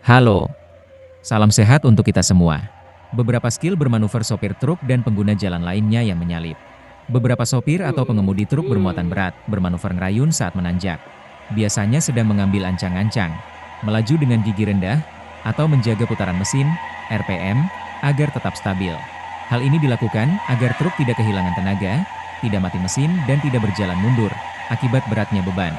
Halo, salam sehat untuk kita semua. Beberapa skill bermanuver sopir truk dan pengguna jalan lainnya yang menyalip. Beberapa sopir atau pengemudi truk bermuatan berat bermanuver ngrayun saat menanjak. Biasanya sedang mengambil ancang-ancang, melaju dengan gigi rendah, atau menjaga putaran mesin, RPM, agar tetap stabil. Hal ini dilakukan agar truk tidak kehilangan tenaga, tidak mati mesin, dan tidak berjalan mundur akibat beratnya beban.